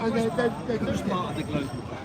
And they're Who's doing part of it. the global plan?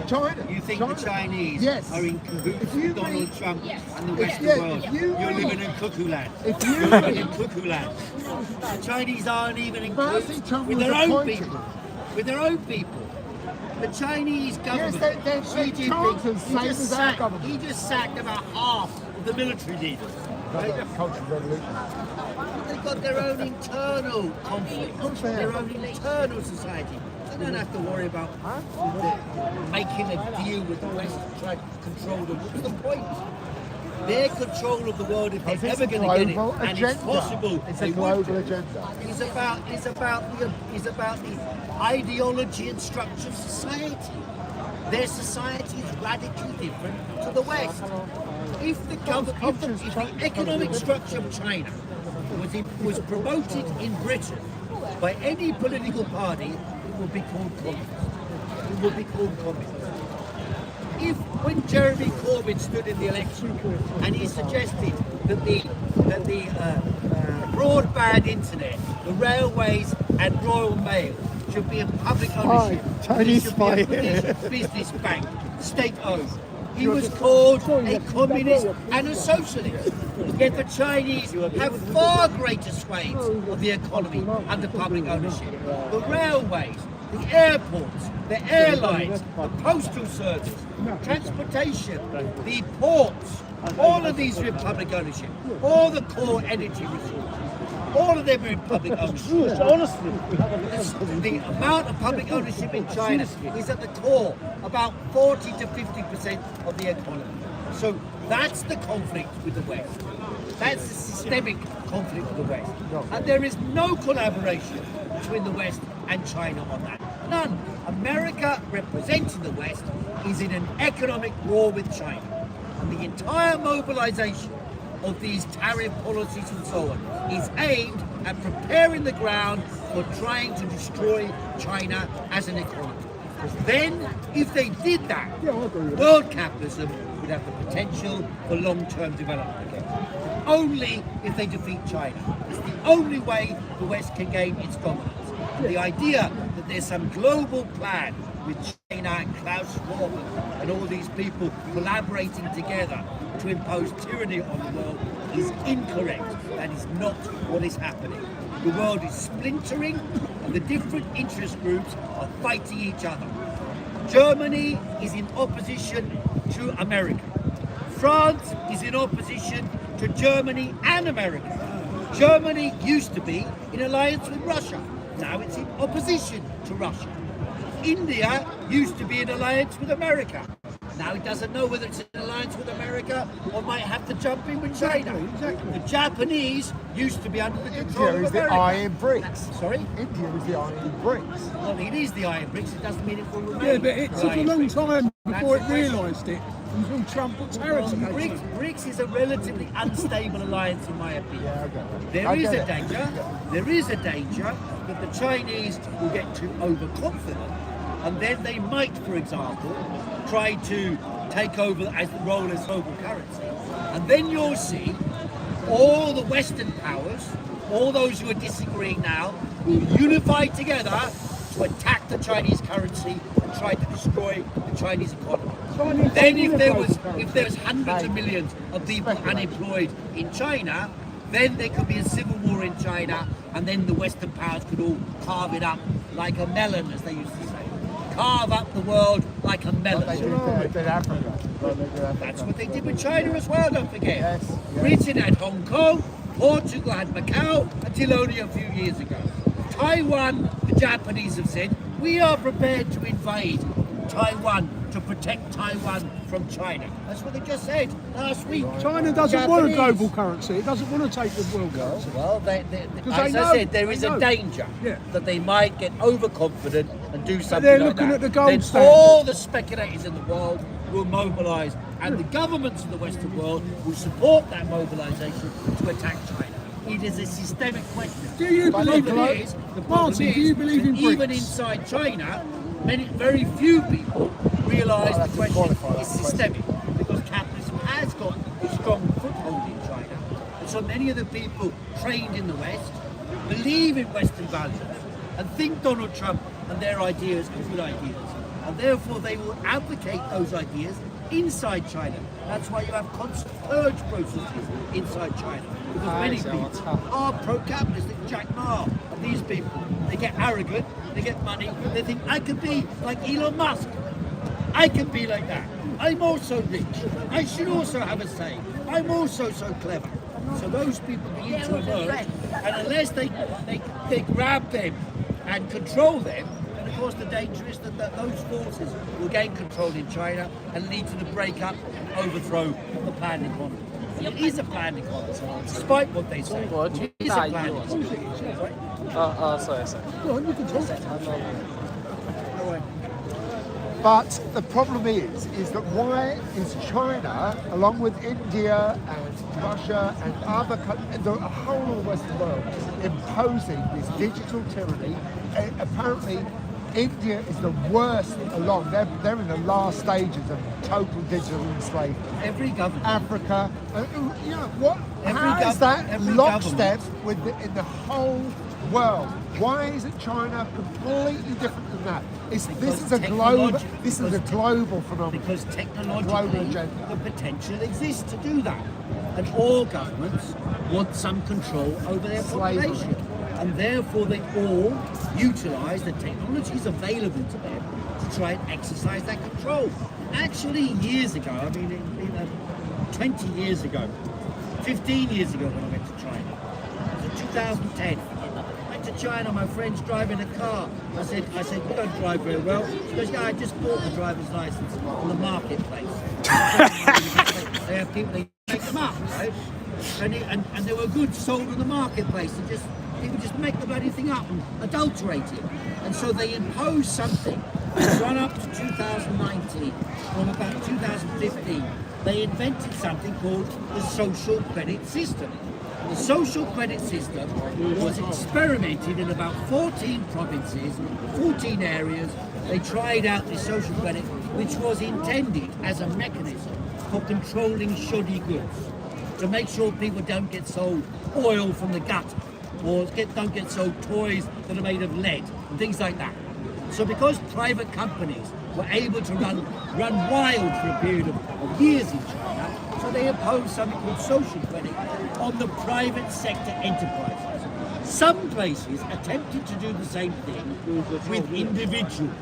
China. You think China. the Chinese Yes. are in cahoots If you with Donald read- Trump Yes. and the If- Western yeah, world? if you You're read- living in cuckoo land. If you You're living in read- cuckoo land. The Chinese aren't even in Mao cahoots Zedong with was their own appointed. people. With their own people. The Chinese government, they're Xi Jinping, charters, same he as just our sacked, government. he just sacked about half of the military leaders. Right? Cultural revolution. They've got their own internal conflict, course they their have. own internal society. They don't have to worry about making a deal with the West to try to control them. What's the point? Their control of the world, if they're ever going to get it, and it's possible, It's they a would global do, agenda. is about the ideology and structure of society. Their society is radically different to the West. If the economic structure of China was promoted in Britain by any political party, it would be called communism. It would be called communism. If when Jeremy Corbyn stood in the election and he suggested that the broadband internet, the railways and Royal Mail should be in public ownership, Chinese it should be a British business bank, state-owned, he was called a communist and a socialist. Yet the Chinese have far greater swathes of the economy under public ownership. The railways, the airports, the airlines, the postal service, transportation, the ports, all of these are in public ownership. All the core energy resources, all of them are in public ownership. Honestly, The amount of public ownership in China is at the core, about 40 to 50% of the economy. So that's the conflict with the West. That's the systemic conflict with the West. And there is no collaboration between the West and China on that. None. America, representing the West, is in an economic war with China. And the entire mobilization of these tariff policies and so on is aimed at preparing the ground for trying to destroy China as an economy. Because then, if they did that, world capitalism would have the potential for long-term development again. Only if they defeat China. It's the only way the West can gain its dominance. The idea that there's some global plan with China and Klaus Schwab and all these people collaborating together to impose tyranny on the world is incorrect. That is not what is happening. The world is splintering and the different interest groups are fighting each other. Germany is in opposition to America. France is in opposition to Germany and America. Germany used to be in alliance with Russia. Now it's in opposition to Russia. India used to be in alliance with America. Now it doesn't know whether it's in alliance with America or might have to jump in with China. Exactly. The Japanese used to be under the control India of is the America. iron bricks. Sorry? India is the iron bricks. Well, it is the iron bricks. It doesn't mean it will remain. yeah, but it the took a iron long bricks. time before it That's the question. realised it until Trump put tariffs against it. BRICS is a relatively unstable alliance, in my opinion. Yeah, I get it. There I is get a it. danger. There is a danger that the Chinese will get too overconfident, and then they might, for example, try to take over as the role as global currency, and then you'll see all the Western powers, all those who are disagreeing now, will unify together to attack the Chinese currency and try to destroy the Chinese economy. Then if there was hundreds of millions of people unemployed in China, then there could be a civil war in China, and then the Western powers could all carve it up like a melon, as they used to say. Carve up the world like a melon. They did Africa. That's what they did with China as well, don't forget. Yes, yes. Britain had Hong Kong, Portugal had Macau, until only a few years ago. Taiwan, the Japanese have said, we are prepared to invade Taiwan to protect Taiwan from China. That's what they just said last week. China doesn't want a Japanese. global currency. It doesn't want to take the world currency. Well, they as know, I said, there they is know. a danger Yeah. that they might get overconfident and do something they're like looking that. at the gold Then standard. all the speculators in the world will mobilise, and the governments of the Western world will support that mobilisation to attack China. It is a systemic question. Do you believe The problem in is, Martin, do you believe in that even BRICS? inside China, very few people realise the question is systemic, because capitalism has got a strong foothold in China, and so many of the people trained in the West believe in Western values and think Donald Trump and their ideas are good ideas. And therefore they will advocate those ideas inside China. That's why you have constant purge processes inside China. Because many people are pro-capitalist, like Jack Ma and these people. They get arrogant, they get money, they think, I could be like Elon Musk. I can be like that. I'm also rich. I should also have a say. I'm also so clever. So those people begin to emerge, and unless they grab them and control them, and of course the danger is that those forces will gain control in China and lead to the breakup and overthrow of the planned economy. It is a planned economy, despite what they say. It is a planned economy. sorry. Go on, you can talk. But the problem is that why is China, along with India and Russia and other countries, the whole of the Western world, imposing this digital tyranny? Apparently, India is the worst along. They're in the last stages of total digital enslavement. Every government. Africa, you know what? Every How is that every lockstep with in the whole world? Why isn't China completely different than that? This is a global phenomenon. Because Global technologically, agenda. the potential exists to do that. And all governments want some control over their Slavery. population. And therefore they all utilise the technologies available to them to try and exercise that control. Actually, years ago, 20 years ago, 15 years ago when I went to China, it was in 2010. To China, my friend's driving a car. I said, you don't drive very well. She goes, yeah, I just bought the driver's license on the marketplace. They have people, they make them up, right? And they were goods sold on the marketplace. People just make the bloody thing up and adulterate it. And so they imposed something. Run up to 2019, from about 2015, they invented something called the social credit system. The social credit system was experimented in about 14 provinces, 14 areas. They tried out this social credit, which was intended as a mechanism for controlling shoddy goods, to make sure people don't get sold oil from the gutter, or don't get sold toys that are made of lead, and things like that. So because private companies were able to run wild for a period of years in China, so they imposed something called social credit on the private sector enterprises. Some places attempted to do the same thing with individuals.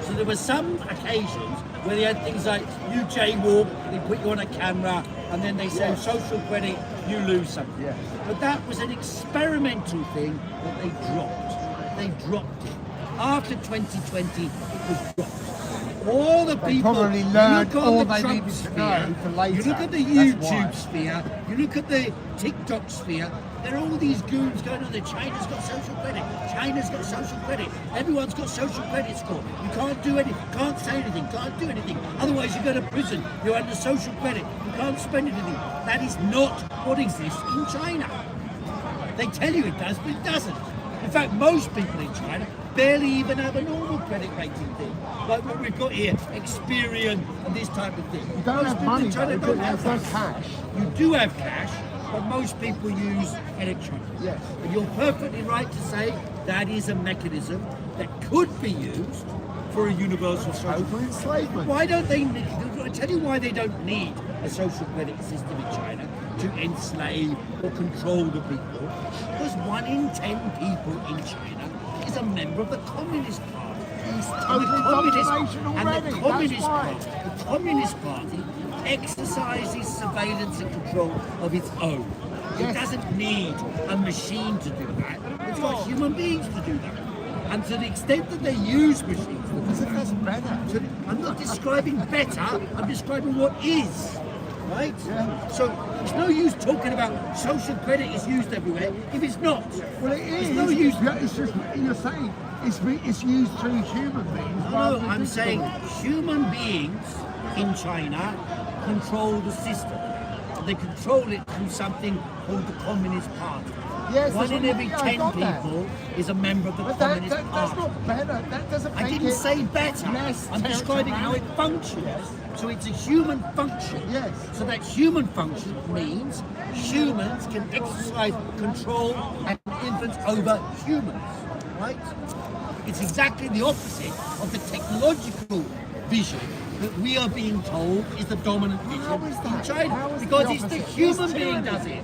So there were some occasions where they had things like you jaywalk, they put you on a camera, and then they say social credit, you lose something. Yes. But that was an experimental thing that they dropped. They dropped it. After 2020, it was dropped. All the They people, probably you learned look on all the they Trump needed to sphere, know for later. you look at the That's YouTube why. sphere, you look at the TikTok sphere, there are all these goons going on there. China's got social credit, China's got social credit, everyone's got social credit score. You can't do anything, can't say anything, can't do anything. Otherwise you go to prison, you're under social credit, you can't spend anything. That is not what exists in China. They tell you it does, but it doesn't. In fact, most people in China barely even have a normal credit rating thing, like what we've got here, Experian and this type of thing. You don't Most have people money, in China though, don't there's have no that. cash. You do have cash, but most people use electronic. Yes. And you're perfectly right to say that is a mechanism that could be used for a universal social Total enslavement. Why don't they? I'll tell you why they don't need a social credit system in China to enslave or control the people. Because 1 in 10 people in China is a member of the Communist Party. It's And total domination already. the Communist That's why. Party, the Communist Party exercises surveillance and control of its own. It Yes. doesn't need a machine to do that. It's got human beings to do that. And to the extent that they use machines, As if that's better. I'm not describing better, I'm describing what is. Right? Yeah. So it's no use talking about social credit is used everywhere if it's not. Well, it is. It's no use. Yeah, it's just you're saying it's used through human beings. rather No, than I'm digital saying beings. human beings in China control the system. They control it through something called the Communist Party. Yes, 1 that's in what- every yeah, I 10 got that. people is a member of the But Communist that's Party. not better. That doesn't I make didn't it say better. less I'm describing how it territorial. functions. So it's a human function. Yes. So that human function means humans can exercise control and influence over humans, right? It's exactly the opposite of the technological vision that we are being told is the dominant vision How is that? in China. How is Because the it's the opposite? human It's being tyranny. does it.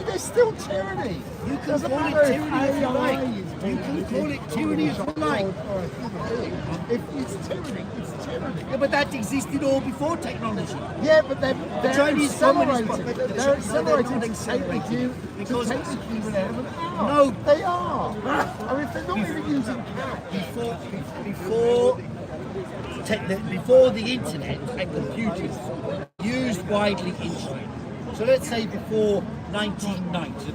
There's still tyranny. You can Doesn't call it matter if tyranny if you AI like. is You being- can call it tyranny if you like. or a human being. If it's tyranny, it's tyranny. Yeah, but that existed all before technology. Yeah, but they're Chinese Communist accelerating. Party- They're No, they're not accelerating to take the because- human element out. No. They are. I mean, if they're not even using Before the internet and computers used widely in China. So let's say before 1990,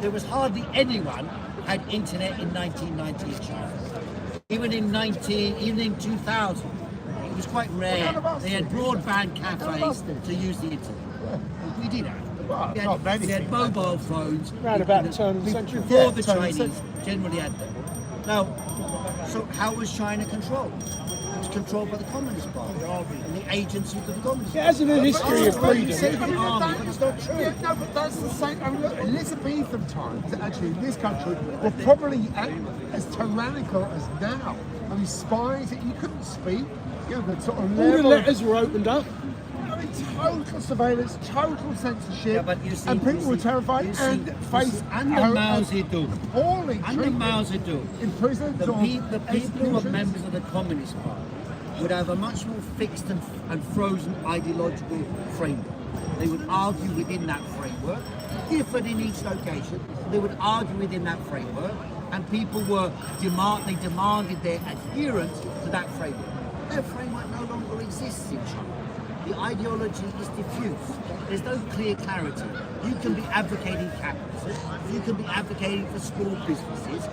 there was hardly anyone had internet in 1990 in China. Even in 2000, it was quite rare. They had broadband cafes to use the internet. We did have. Well, We not many had, we had people. mobile phones. Round about the turn of the century. Before Yeah, the turn of the Chinese generally had them. Now, so how was China controlled? It was controlled by the Communist Party and the agencies of the Communist It Party. hasn't a history of But you freedom. say the army, but it's not true. Yeah, no, but that's the same. I mean, look, Elizabethan times, actually, in this country, were probably as tyrannical as now. I mean, spies, you couldn't speak. You know, the sort of All the level of- letters were opened up. I mean, total surveillance, total censorship, Yeah, but you see, and people were terrified and faced under Mao Zedong, appalling under treatment Mao Zedong, in prisons the or people who were executions. members of the Communist Party would have a much more fixed and frozen ideological framework. They would argue within that framework, different in each location. They would argue within that framework, and people they demanded their adherence to that framework. Their framework no longer exists in China. The ideology is diffuse. There's no clear clarity. You can be advocating capitalism, you can be advocating for small businesses,